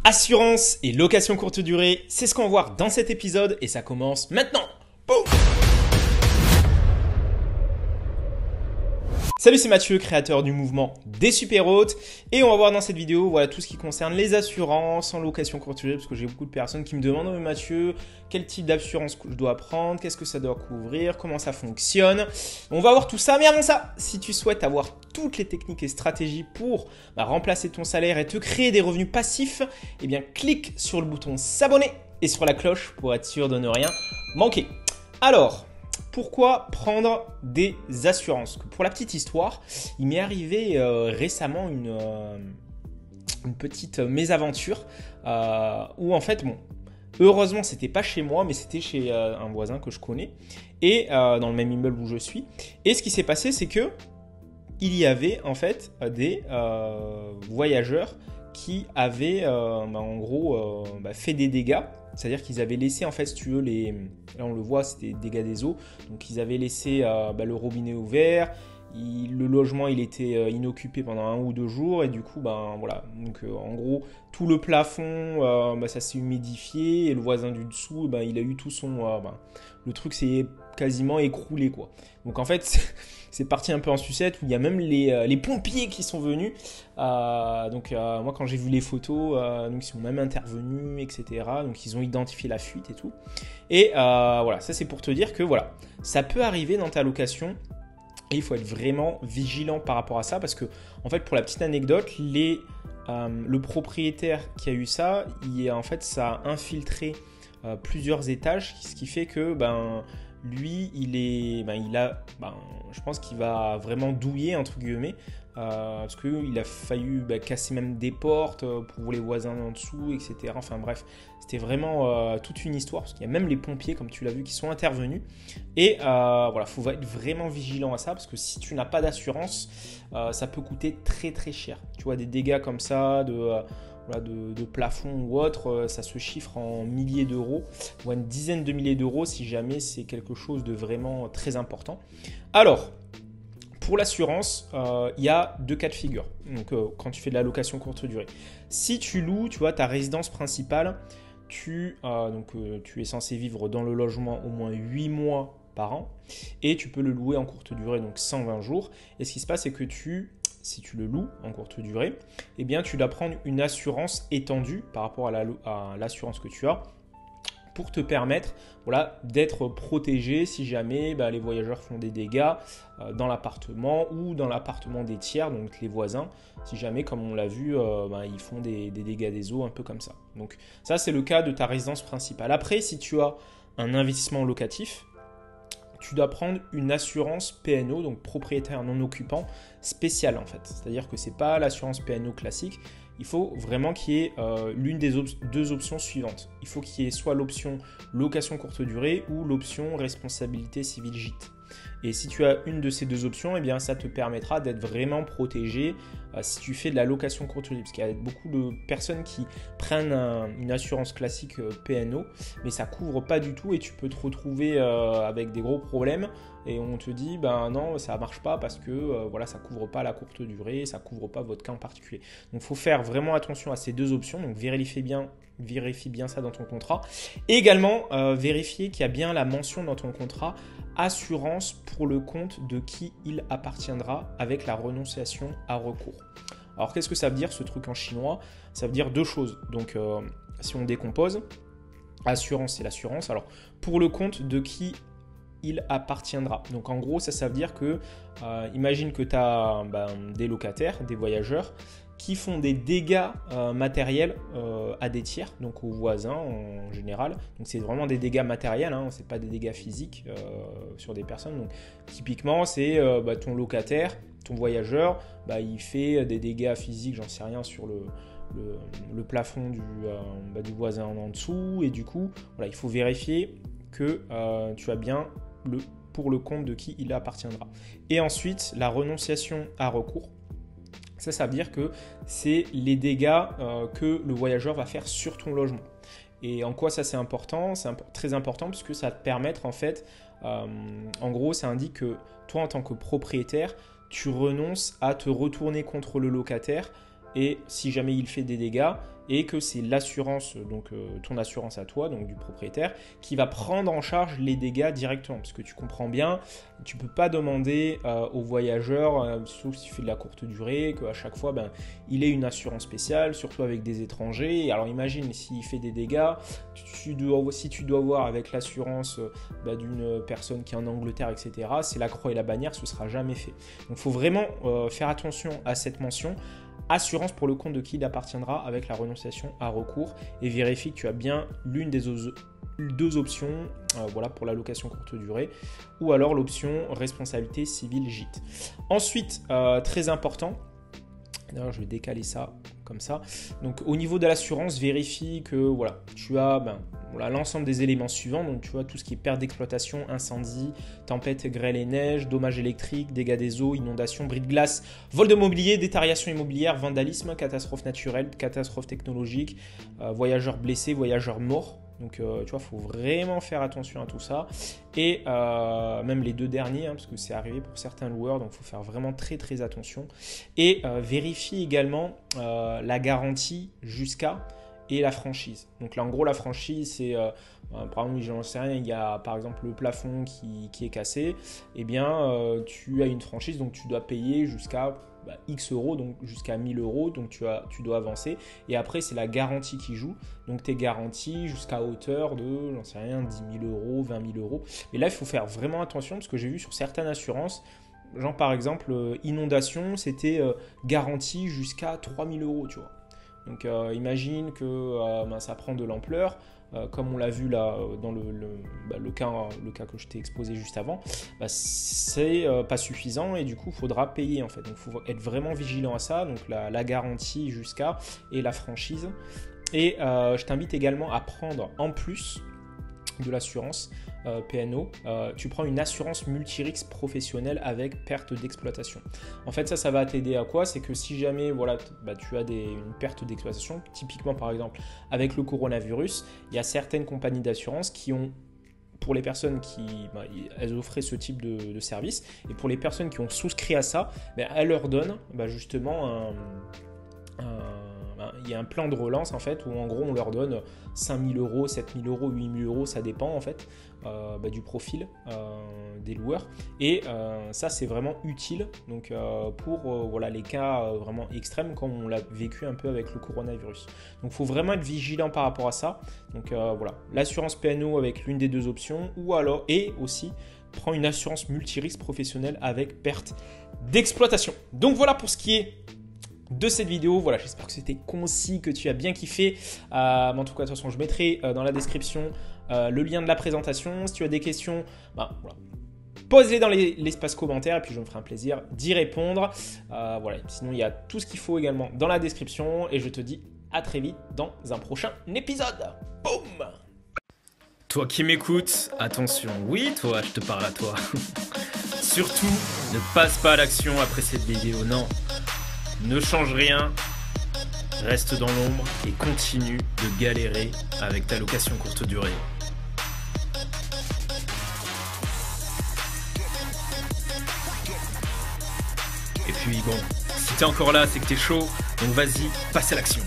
Assurance et location courte durée, c'est ce qu'on va voir dans cet épisode et ça commence maintenant. Boum. Salut, c'est Mathieu, créateur du mouvement des super hôtes et on va voir dans cette vidéo voilà, tout ce qui concerne les assurances en location courte durée parce que j'ai beaucoup de personnes qui me demandent « Mathieu, quel type d'assurance je dois prendre? Qu'est-ce que ça doit couvrir? Comment ça fonctionne ?» On va voir tout ça, mais avant ça, si tu souhaites avoir toutes les techniques et stratégies pour remplacer ton salaire et te créer des revenus passifs, eh bien clique sur le bouton s'abonner et sur la cloche pour être sûr de ne rien manquer. Alors, pourquoi prendre des assurances? Pour la petite histoire, il m'est arrivé récemment une petite mésaventure où en fait, bon, heureusement, c'était pas chez moi, mais c'était chez un voisin que je connais et dans le même immeuble où je suis. Et ce qui s'est passé, c'est que il y avait en fait des voyageurs qui avaient en gros fait des dégâts. C'est-à-dire qu'ils avaient laissé, en fait, si tu veux, là on le voit, c'était dégâts des eaux. Donc ils avaient laissé le robinet ouvert, le logement il était inoccupé pendant 1 ou 2 jours et du coup, voilà. Donc en gros, tout le plafond, ça s'est humidifié et le voisin du dessous, il a eu tout son... le truc s'est quasiment écroulé, quoi. Donc en fait... C'est parti un peu en sucette où il y a même les pompiers qui sont venus. Moi, quand j'ai vu les photos, donc ils sont même intervenus, etc. Donc, ils ont identifié la fuite et tout. Et voilà, ça c'est pour te dire que voilà, ça peut arriver dans ta location. Et il faut être vraiment vigilant par rapport à ça. Parce que, en fait, pour la petite anecdote, le propriétaire qui a eu ça, en fait, ça a infiltré plusieurs étages. Ce qui fait que... lui, je pense qu'il va vraiment douiller, entre guillemets, parce qu'il a failli casser même des portes pour les voisins en dessous, etc. Enfin bref, c'était vraiment toute une histoire, parce qu'il y a même les pompiers, comme tu l'as vu, qui sont intervenus. Et voilà, il faut être vraiment vigilant à ça, parce que si tu n'as pas d'assurance, ça peut coûter très très cher. Tu vois, des dégâts comme ça, de plafond ou autre, ça se chiffre en milliers d'euros ou une dizaine de milliers d'euros si jamais c'est quelque chose de vraiment très important. Alors, pour l'assurance, il y a 2 cas de figure. Donc, quand tu fais de la location courte durée, si tu loues, tu vois, ta résidence principale, tu es censé vivre dans le logement au moins 8 mois par an et tu peux le louer en courte durée, donc 120 jours. Et ce qui se passe, c'est que si tu le loues en courte durée, eh bien, tu dois prendre une assurance étendue par rapport à l'assurance que tu as pour te permettre d'être protégé si jamais les voyageurs font des dégâts dans l'appartement ou dans l'appartement des tiers, donc les voisins, si jamais, comme on l'a vu, ils font des dégâts des eaux, un peu comme ça. Donc ça, c'est le cas de ta résidence principale. Après, si tu as un investissement locatif, tu dois prendre une assurance PNO, donc propriétaire non occupant spéciale en fait. C'est-à-dire que ce n'est pas l'assurance PNO classique. Il faut vraiment qu'il y ait l'une des 2 options suivantes. Il faut qu'il y ait soit l'option location courte durée ou l'option responsabilité civile gîte. Et si tu as une de ces 2 options, eh bien, ça te permettra d'être vraiment protégé si tu fais de la location courte durée. Parce qu'il y a beaucoup de personnes qui prennent une assurance classique PNO, mais ça ne couvre pas du tout et tu peux te retrouver avec des gros problèmes. Et on te dit, non, ça ne marche pas parce que ça ne couvre pas la courte durée, ça ne couvre pas votre cas en particulier. Donc, il faut faire vraiment attention à ces 2 options. Donc, vérifie bien ça dans ton contrat. Et également, vérifier qu'il y a bien la mention dans ton contrat assurance pour le compte de qui il appartiendra avec la renonciation à recours. Alors, qu'est-ce que ça veut dire ce truc en chinois? Ça veut dire 2 choses. Donc, si on décompose, assurance, c'est l'assurance. Alors, pour le compte de qui il appartiendra. Donc en gros, ça veut dire que, imagine que tu as des locataires, des voyageurs qui font des dégâts matériels à des tiers, donc aux voisins en général. Donc c'est vraiment des dégâts matériels, ce n'est pas des dégâts physiques sur des personnes. Donc typiquement, c'est ton locataire, ton voyageur, il fait des dégâts physiques, j'en sais rien, sur le plafond du voisin en dessous. Et du coup, il faut vérifier que tu as bien pour le compte de qui il appartiendra. Et ensuite, la renonciation à recours. Ça veut dire que c'est les dégâts que le voyageur va faire sur ton logement. Et en quoi ça c'est important? C'est très important puisque ça va te permettre en fait, en gros ça indique que toi en tant que propriétaire, tu renonces à te retourner contre le locataire et si jamais il fait des dégâts, et que c'est l'assurance, donc ton assurance à toi, donc du propriétaire, qui va prendre en charge les dégâts directement. Parce que tu comprends bien, tu ne peux pas demander aux voyageurs, sauf s'il fait de la courte durée, qu'à chaque fois, il ait une assurance spéciale, surtout avec des étrangers. Alors imagine, s'il fait des dégâts, si tu dois voir avec l'assurance d'une personne qui est en Angleterre, etc., c'est la croix et la bannière, ce ne sera jamais fait. Donc il faut vraiment faire attention à cette mention. Assurance pour le compte de qui il appartiendra avec la renonciation à recours, et vérifie que tu as bien l'une des deux options pour la location courte durée, ou alors l'option responsabilité civile gîte. Ensuite, très important, d'ailleurs je vais décaler ça comme ça, donc au niveau de l'assurance, vérifie que tu as l'ensemble des éléments suivants, donc tu vois tout ce qui est perte d'exploitation, incendie, tempête, grêle et neige, dommages électriques, dégâts des eaux, inondations, bris de glace, vol de mobilier, détériation immobilière, vandalisme, catastrophe naturelle, catastrophe technologique, voyageurs blessés, voyageurs morts. Donc tu vois, il faut vraiment faire attention à tout ça. Et même les deux derniers, parce que c'est arrivé pour certains loueurs, donc il faut faire vraiment très très attention. Et vérifie également la garantie jusqu'à et la franchise. Donc là en gros la franchise c'est par exemple, j'en sais rien, il y a par exemple le plafond qui est cassé, et bien tu as une franchise, donc tu dois payer jusqu'à X euros, donc jusqu'à 1000 euros, donc tu dois avancer, et après c'est la garantie qui joue, donc tu es garanti jusqu'à hauteur de, j'en sais rien, 10 000 euros, 20 000 euros, mais là il faut faire vraiment attention, parce que j'ai vu sur certaines assurances, genre par exemple inondation, c'était garanti jusqu'à 3 000 euros, tu vois. Donc imagine que ça prend de l'ampleur, comme on l'a vu là dans le cas que je t'ai exposé juste avant, c'est pas suffisant et du coup il faudra payer en fait. Donc il faut être vraiment vigilant à ça, donc la garantie jusqu'à et la franchise. Et je t'invite également à prendre en plus de l'assurance PNO, tu prends une assurance multi-risque professionnelle avec perte d'exploitation. En fait, ça va t'aider à quoi? C'est que si jamais tu as une perte d'exploitation, typiquement par exemple avec le coronavirus, il y a certaines compagnies d'assurance qui ont, pour les personnes elles offraient ce type de service, et pour les personnes qui ont souscrit à ça, elles leur donnent justement il y a un plan de relance en fait où en gros on leur donne 5 000 euros, 7 000 euros, 8 000 euros, ça dépend en fait du profil des loueurs, et ça c'est vraiment utile donc pour les cas vraiment extrêmes comme on l'a vécu un peu avec le coronavirus. Donc il faut vraiment être vigilant par rapport à ça. Donc l'assurance PNO avec l'une des deux options, ou alors et aussi prends une assurance multirisque professionnelle avec perte d'exploitation. Donc voilà pour ce qui est de cette vidéo. Voilà, j'espère que c'était concis, que tu as bien kiffé. En tout cas, de toute façon, je mettrai dans la description le lien de la présentation. Si tu as des questions, pose-les dans l'espace commentaire et puis je me ferai un plaisir d'y répondre. Sinon, il y a tout ce qu'il faut également dans la description et je te dis à très vite dans un prochain épisode. Boum! Toi qui m'écoutes, attention, oui, toi, je te parle à toi. Surtout, ne passe pas à l'action après cette vidéo, non. Ne change rien, reste dans l'ombre et continue de galérer avec ta location courte durée. Et puis bon, si t'es encore là, c'est que t'es chaud, donc vas-y, passe à l'action.